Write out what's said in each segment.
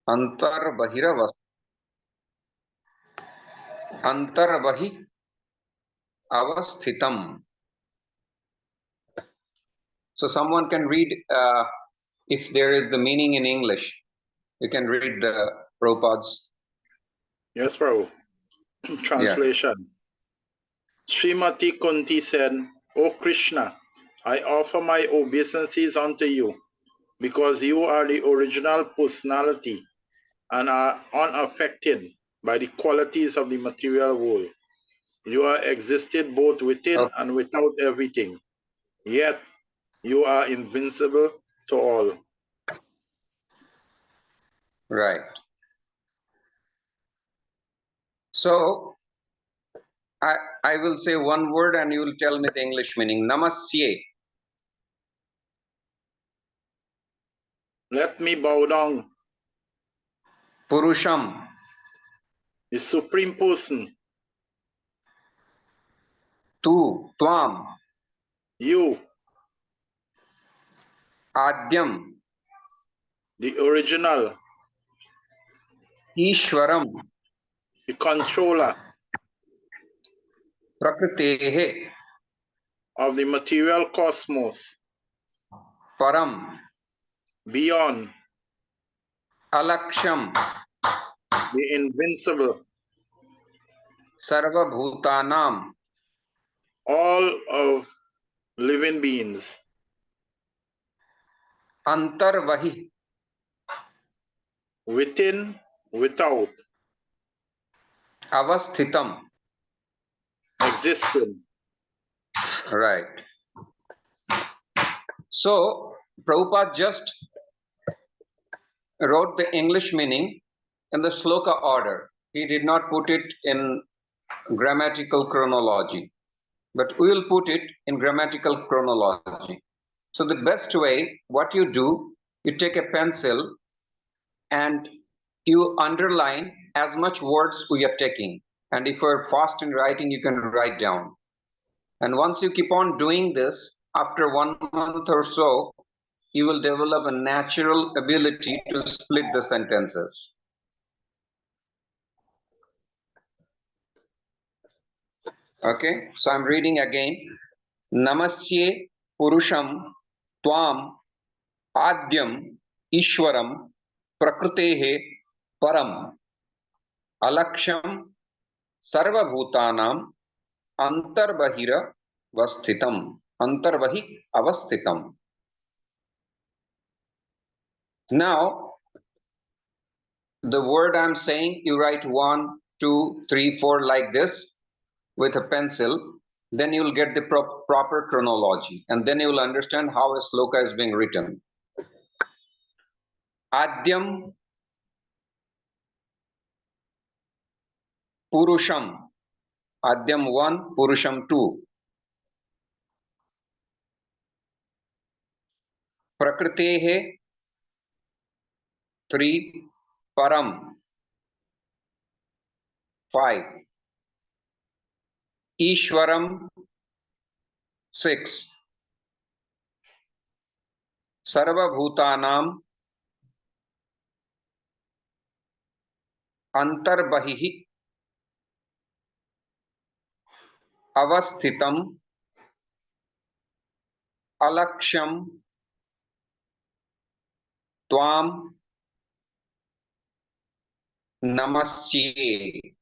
Antarbahira Antarbahi avasthitam. So someone can read, if there is the meaning in English, you can read the Prabhupada's. Yes, Prabhu. Translation. Srimati Kunti said, O Krishna, I offer my obeisances unto you, because you are the original personality and are unaffected by the qualities of the material world. You are existed both within and without everything, yet you are invincible to all. Right. So I will say one word and you will tell me the English meaning. Namasye. Let me bow down. Purusham. The Supreme Person. Tu. Tvam. You. Adyam. The original. Ishwaram. The controller. Prakritehe. Of the material cosmos. Param. Beyond. Alaksham. The invincible. Sarva Bhutanam. All of living beings. Antarvahi. Within, without. Avasthitam. Existing. Right. So Prabhupada just wrote the English meaning in the sloka order. He did not put it in grammatical chronology, but we will put it in grammatical chronology. So the best way, what you do, you take a pencil and you underline as much words we are taking. And if you're fast in writing, you can write down. And once you keep on doing this, after 1 month or so, you will develop a natural ability to split the sentences. Okay, so I'm reading again. Namasye Purusham Tvam Adyam Ishwaram Prakrutehe Param Alaksham Sarva Bhutanam Antarbahira Vasthitam. Antarvahi Avasthitam. Now, the word I'm saying, you write 1, 2, 3, 4 like this with a pencil, then you will get the proper chronology, and then you will understand how a sloka is being written. Adyam Purusham. Adyam 1, Purusham 2. Prakritehe 3, Param 5. Ishwaram 6. Sarva Bhutanam Antarbahihi Avasthitam Alaksham Tvam Namasye.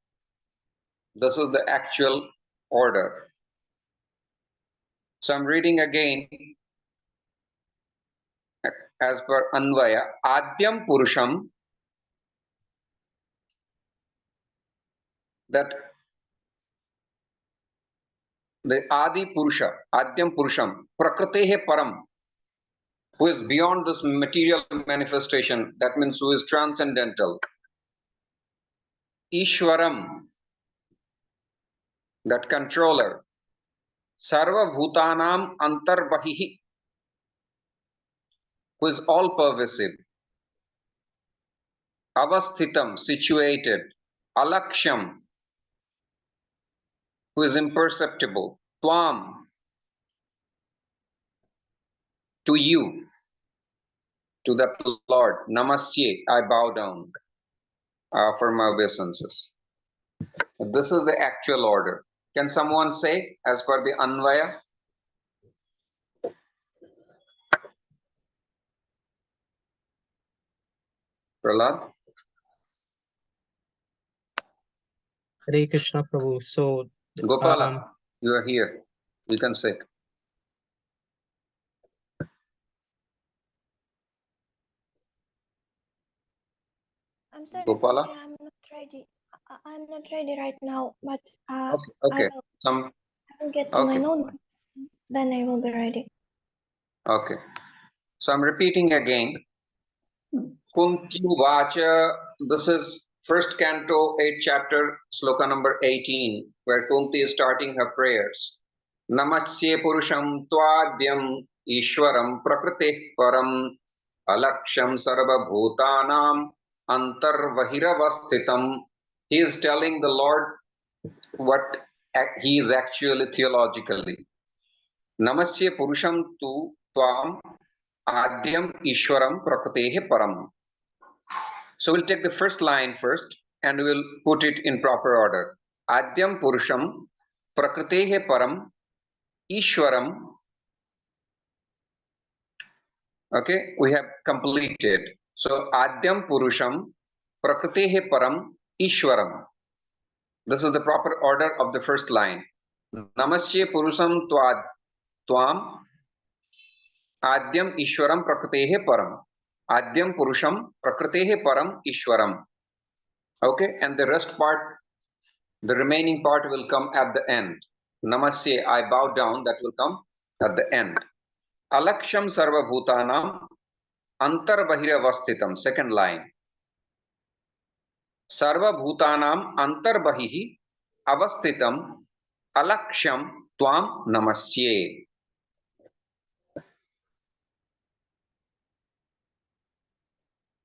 This is the actual order. So I'm reading again as per Anvaya. Adyam Purusham, that the Adi Purusha, Adyam Purusham, Prakritehe Param, who is beyond this material manifestation, that means who is transcendental. Ishwaram, that controller. Sarva Bhutanam Antarbahihi, who is all pervasive. Avasthitam, situated. Alaksham, who is imperceptible. Tvam, to you. to the Lord. Namasye, I bow down for my obeisances. This is the actual order. Can someone say as per the Anvaya? Prahlad? Hare Krishna Prabhu. So, Gopala, you are here. You can say. I'm sorry, Gopala? I'm not ready. I'm not ready right now, but Okay. I will get to my notebook, then I will be ready. Okay. So I'm repeating again. Kunti Vacha, this is first canto, 8th chapter, sloka number 18, where Kunti is starting her prayers. Namasye Purusham Tvadyam Ishwaram Prakriti Param Alaksham Sarva Bhutanam Antarvahiravasthitam. He is telling the Lord what he is actually theologically. Namasye Purusham Tu Tvam Adyam Ishwaram Prakritehe Param. So we'll take the first line first and we'll put it in proper order. Adyam Purusham Prakritehe Param Ishwaram. Okay, we have completed. So Adyam Purusham Prakritehe Param Ishwaram. This is the proper order of the first line. Namasye Purusham Tvam Adyam Ishwaram Prakritehe Param. Adyam Purusham Prakritehe Param Ishwaram. Okay, and the rest part, the remaining part will come at the end. Namasye, I bow down, that will come at the end. Alaksham Sarva Bhutanam Antarbahiravastitam, second line. Sarva Bhutanam Antarbahihi Avastitam Alaksham Tvam Namasye.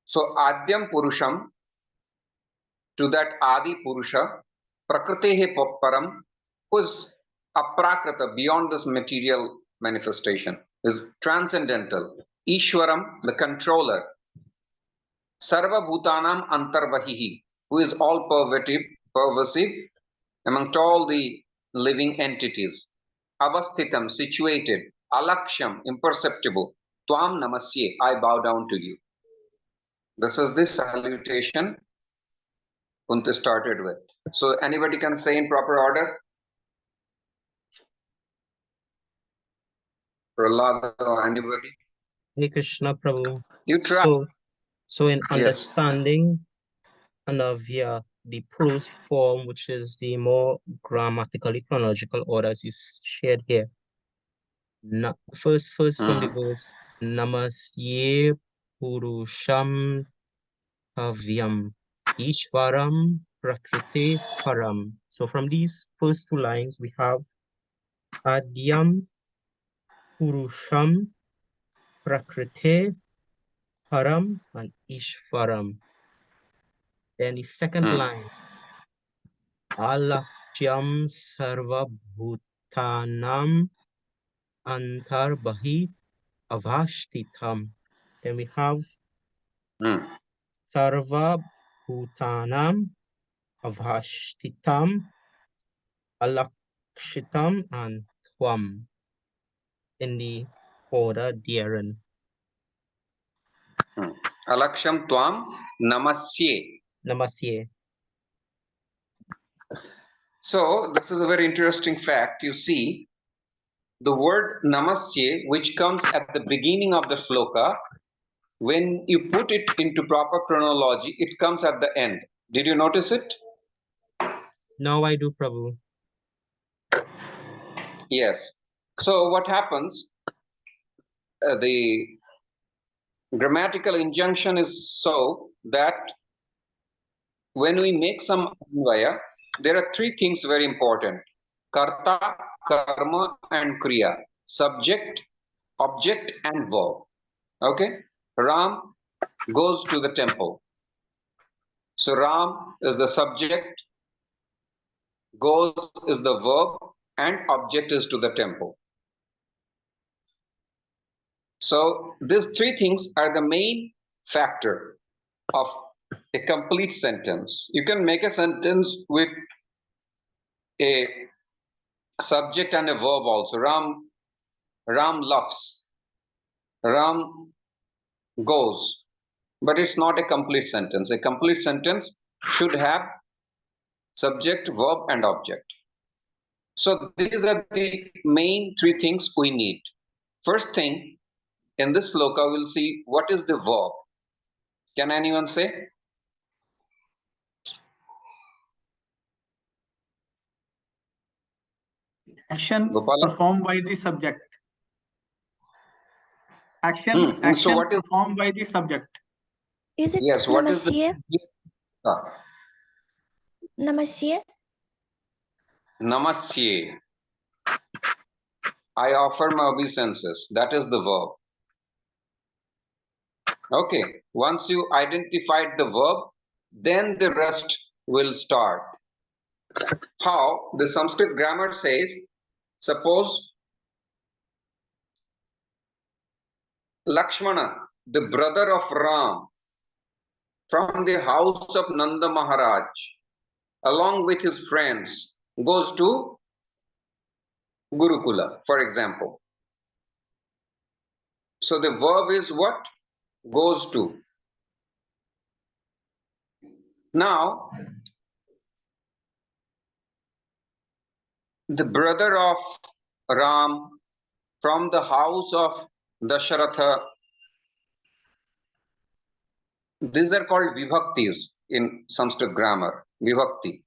So Adyam Purusham, to that Adi Purusha, Prakritehe Param, who is aprakrita, beyond this material manifestation, is transcendental. Ishwaram, the controller. Sarva Bhutanam Antarvahihi, who is all pervasive amongst all the living entities. Avasthitam, situated. Alaksham, imperceptible. Tvam Namasye, I bow down to you. This is the salutation Kunti started with. So anybody can say in proper order? Prahlad or anybody? Hare Krishna Prabhu. You try. So in understanding Anavya, the prose form, which is the more grammatically chronological order as you shared here. First from the verse, Namasye Purusham Havyam Ishvaram Prakrite Param. So from these first two lines, we have Adyam Purusham Prakrite Param and Ishvaram. Then the second line, Alakhyam Sarva Bhutanam Antarbahi Avashtitam. Then we have Sarva Bhutanam Avashtitam Alakshitam and Twam in the order therein. Alaksham Tvam Namasye. Namasye. So this is a very interesting fact. You see, the word Namasye, which comes at the beginning of the sloka, when you put it into proper chronology, it comes at the end. Did you notice it? Now I do, Prabhu. Yes. So what happens? The grammatical injunction is so that when we make some anvaya, there are three things very important: karta, karma, and kriya. Subject, object, and verb. Okay? Ram goes to the temple. So Ram is the subject, goes is the verb, and object is to the temple. So these three things are the main factor of a complete sentence. You can make a sentence with a subject and a verb also. Ram loves, Ram goes, but it's not a complete sentence. A complete sentence should have subject, verb, and object. So these are the main three things we need. First thing, in this sloka, we'll see what is the verb. Can anyone say? Action Gopala? performed by the subject. Action So what is, performed by the subject. Is it yes, what is Namasya? the Namasya? Namasye? I offer my obeisances. That is the verb. Okay, once you identified the verb, then the rest will start. How? The Sanskrit grammar says, suppose Lakshmana, the brother of Ram, from the house of Nanda Maharaj, along with his friends, goes to Gurukula, for example. So the verb is what? Goes to. Now, the brother of Ram from the house of Dasharatha, these are called vibhaktis in Sanskrit grammar, vibhakti.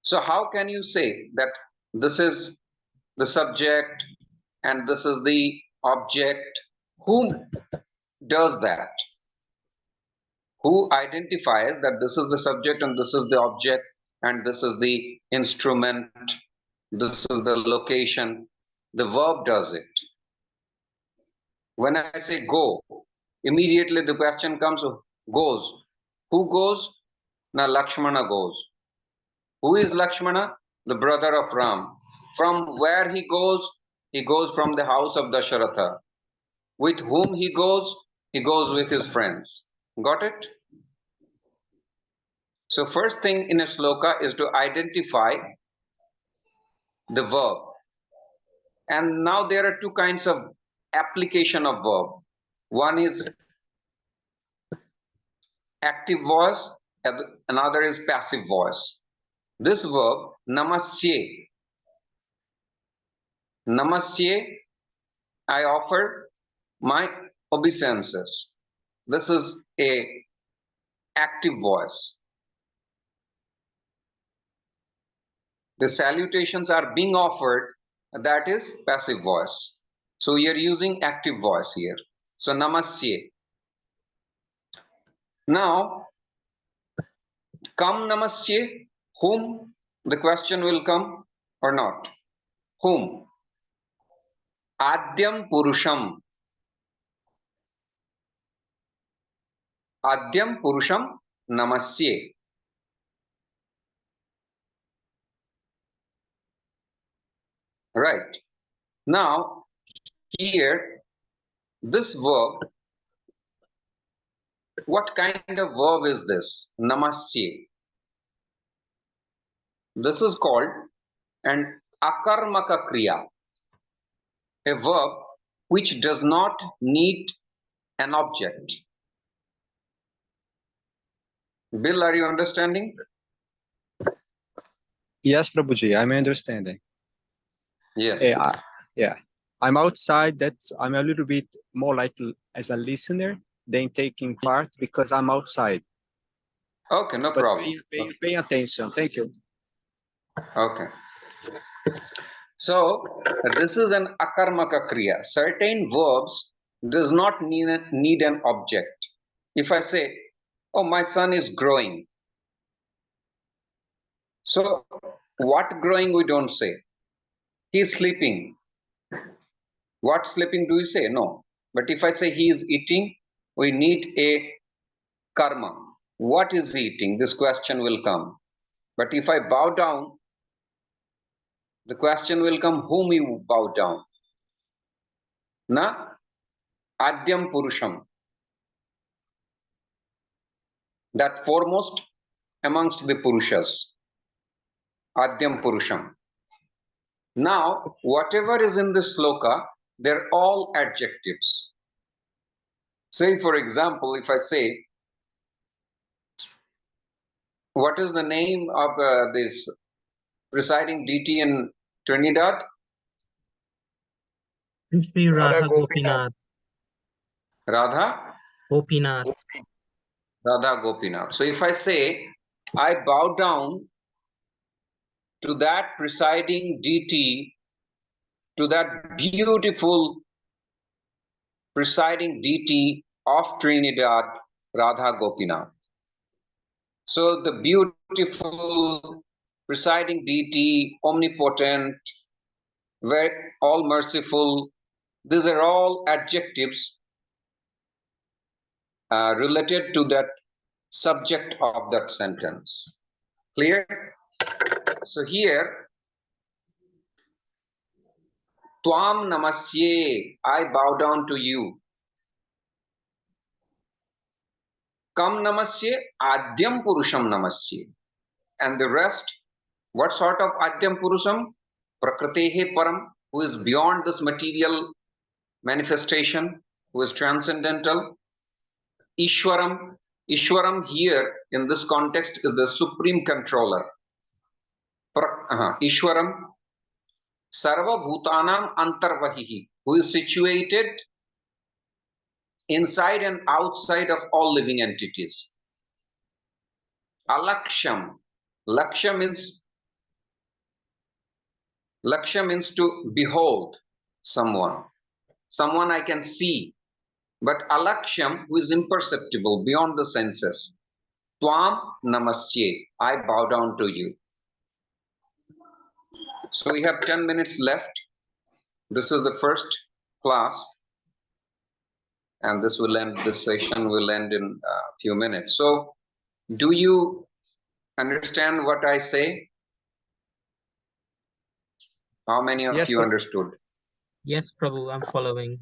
So how can you say that this is the subject and this is the object? Who does that? Who identifies that this is the subject and this is the object and this is the instrument, this is the location? The verb does it. When I say go, immediately the question comes, goes. Who goes? Now Lakshmana goes. Who is Lakshmana? The brother of Ram. From where he goes? He goes from the house of Dasharatha. With whom he goes? He goes with his friends. Got it? So first thing in a sloka is to identify the verb. And now there are two kinds of application of verb. One is active voice, another is passive voice. This verb, namasye. Namasye, I offer my obeisances. This is a active voice. The salutations are being offered, that is passive voice. So we are using active voice here. So namasye. Now, come namasye, whom? The question will come or not? Whom? Adyam Purusham. Adyam Purusham Namasye. Right. Now, here, this verb, what kind of verb is this? Namasye. This is called an akarmaka kriya, a verb which does not need an object. Bill, are you understanding? Yes, Prabhuji, I'm understanding. Yes. Yeah, I'm outside. I'm a little bit more like as a listener than taking part because I'm outside. Okay, no But problem. pay attention. Thank you. Okay. So this is an akarmaka kriya. Certain verbs does not need an object. If I say, oh, my son is growing. So what growing we don't say. He's sleeping. What sleeping do we say? No. But if I say he is eating, we need a karma. What is he eating? This question will come. But if I bow down, the question will come, whom you bow down? Na? Adyam Purusham, that foremost amongst the Purushas, Adyam Purusham. Now, whatever is in this sloka, they're all adjectives. Say, for example, if I say, what is the name of this presiding deity in Trinidad? Shri Radha Gopinath. Gopinath. Radha? Gopinath. Radha Gopinath. So if I say, I bow down to that presiding deity, to that beautiful presiding deity of Trinidad, Radha Gopinath. So the beautiful presiding deity, omnipotent, very all merciful, these are all adjectives related to that subject of that sentence. Clear? So here, Tvam namasye, I bow down to you. Kam namasye, Adyam Purusham namasye. And the rest, what sort of Adyam Purusham? Prakritehe Param, who is beyond this material manifestation, who is transcendental. Ishwaram, Ishwaram here in this context is the supreme controller. Ishwaram, Sarva Bhutanam Antarvahihi, who is situated inside and outside of all living entities. Alaksham, Laksha means to behold someone. Someone I can see. But Alaksham, who is imperceptible, beyond the senses. Tvam Namasye, I bow down to you. So we have 10 minutes left. This is the first class. And this session will end in a few minutes. So do you understand what I say? How many of you understood? Yes, Prabhu, I'm following.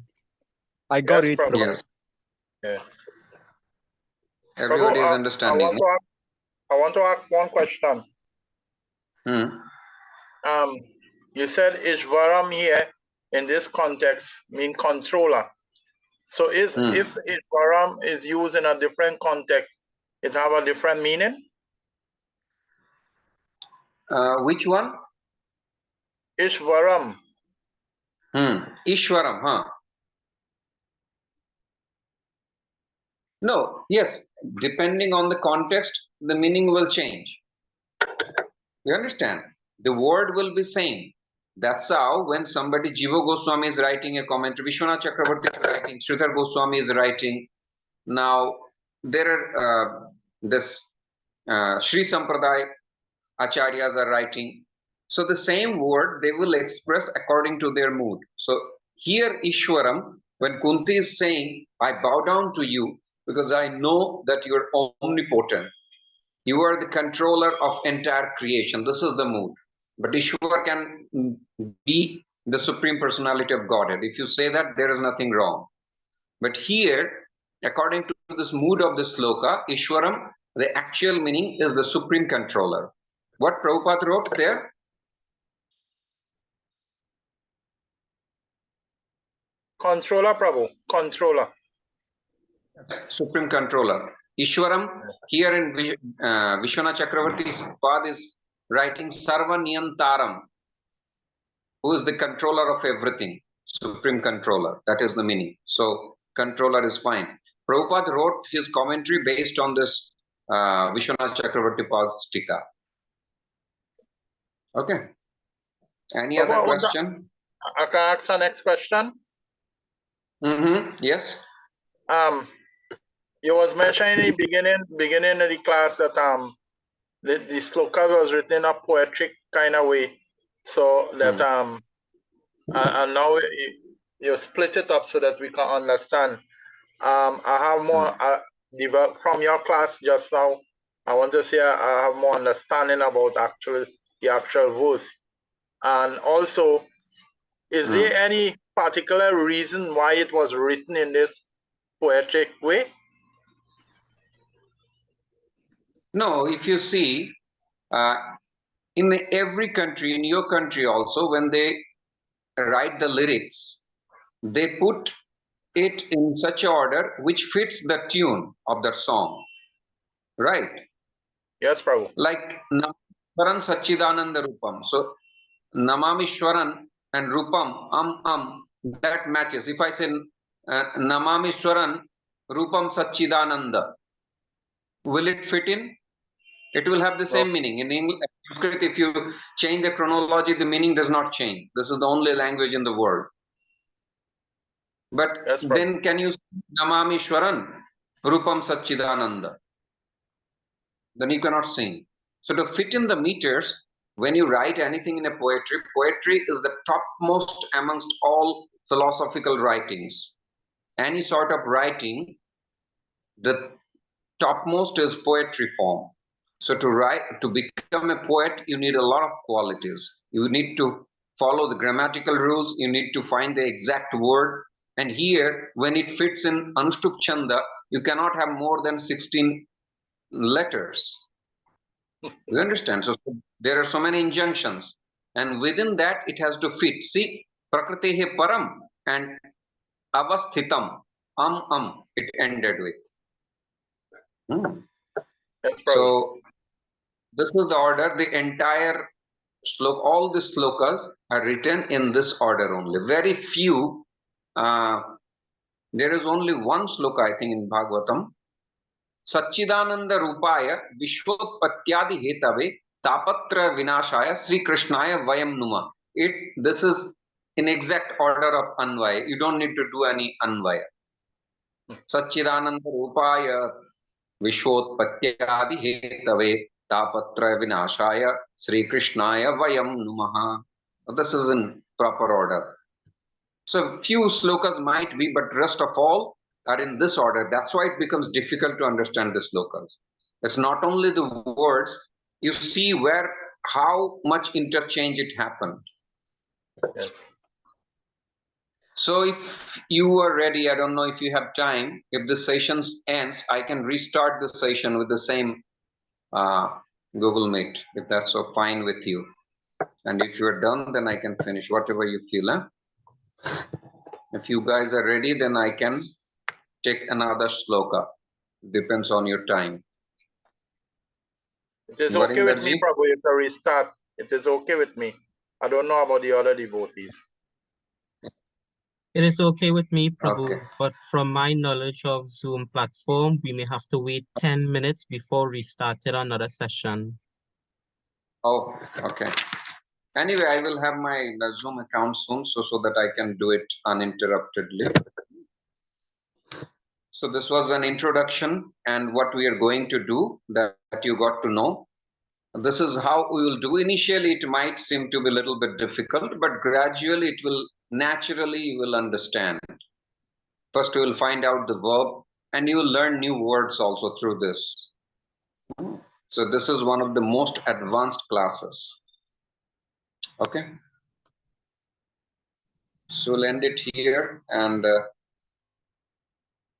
I got Yes, it. Prabhu. Yes. Yeah. Everybody Prabhu, is understanding. I want to ask one question. You said Ishvaram here in this context mean controller. So if Ishvaram is used in a different context, it have a different meaning? Which one? Ishvaram. Ishwaram, huh? No, yes, depending on the context, the meaning will change. You understand? The word will be same. That's how when somebody, Jiva Goswami is writing a commentary, Vishwanath Chakravarti is writing, Sridhar Goswami is writing. Now, there are Sri Sampradaya Acharyas are writing. So the same word they will express according to their mood. So here Ishwaram, when Kunti is saying, I bow down to you because I know that you are omnipotent. You are the controller of entire creation. This is the mood. But Ishwar can be the supreme personality of Godhead. If you say that, there is nothing wrong. But here, according to this mood of the sloka, Ishwaram, the actual meaning is the supreme controller. What Prabhupada wrote there? Controller, Prabhu. Controller. Supreme controller. Ishwaram, here in Vishwanath Chakravarti's Pad is writing Sarva Niyantaram, who is the controller of everything. Supreme controller. That is the meaning. So, controller is fine. Prabhupada wrote his commentary based on this Vishwanath Chakravarti Pad's Tika. Okay. Any Prabhu, other question? I can ask the next question. Yes. You was mentioning in the beginning of the class that the sloka was written in a poetic kind of way, so that and now you split it up so that we can understand. I have more developed from your class just now. I want to say I have more understanding about the actual verse, and also Is there any particular reason why it was written in this poetic way? No, if you see, in every country, in your country also, when they write the lyrics, they put it in such order which fits the tune of the song, right? Yes, Prabhu. Like Namamishwaran Sachidananda Rupam. So Namamishwaran and Rupam, that matches. If I say Namamishwaran Rupam Sachidananda, will it fit in? It will have the same meaning. In English, Sanskrit, if you change the chronology, the meaning does not change. This is the only language in the world. But yes, then can you say Namamishwaran Rupam Sachidananda? Then you cannot sing. So to fit in the meters, when you write anything in a poetry, poetry is the topmost amongst all philosophical writings. Any sort of writing, the topmost is poetry form. So to become a poet, you need a lot of qualities. You need to follow the grammatical rules. You need to find the exact word. And here, when it fits in Anushtup Chanda, you cannot have more than 16 letters. You understand? So there are so many injunctions. And within that, it has to fit. See, Prakritehe Param and Avasthitam, it ended with. Yes, So this is the order. The entire slok, all the slokas are written in this order only. Very few. There is only one sloka, I think, in Bhagavatam. Sachidananda Rupaya Vishwotpatyadi Hetave Tapatra Vinashaya Sri Krishnaya Vayam Numa. This is in exact order of Anvaya. You don't need to do any Anvaya. Sachidananda Rupaya Vishwotpatyadi Hetave Tapatra Vinashaya Sri Krishnaya Vayam Numaha. This is in proper order. So few slokas might be, but rest of all are in this order. That's why it becomes difficult to understand the slokas. It's not only the words, you see how much interchange it happened. Yes. So if you are ready, I don't know if you have time, if the session ends, I can restart the session with the same Google Meet, if that's so fine with you. And if you're done, then I can finish, whatever you feel. Huh? If you guys are ready, then I can take another sloka. Depends on your time. It is okay with me, Varindarji? Prabhu, if I restart. It is okay with me. I don't know about the other devotees. It is okay with me, Prabhu, Okay. but from my knowledge of Zoom platform, we may have to wait 10 minutes before restarting another session. Oh, okay. Anyway, I will have my Zoom account soon so that I can do it uninterruptedly. So this was an introduction and what we are going to do that you got to know. This is how we will do. Initially, it might seem to be a little bit difficult, but gradually it will naturally you will understand. First, you will find out the verb and you will learn new words also through this. So this is one of the most advanced classes. Okay. So we'll end it here and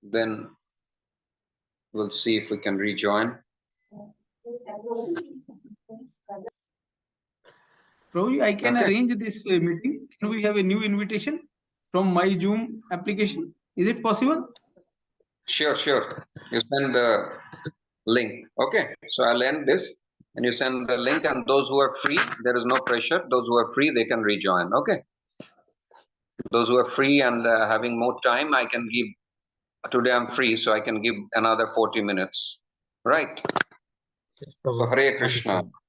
then we'll see if we can rejoin. Prabhu, I can Okay. arrange this meeting. Can we have a new invitation from my Zoom application? Is it possible? Sure. You send the link. Okay. So I'll end this and you send the link, and those who are free, there is no pressure. Those who are free, they can rejoin. Okay. Those who are free and having more time, I can give. Today I'm free, so I can give another 40 minutes. Right. Yes, So Prabhu. Hare Krishna. Wonderful.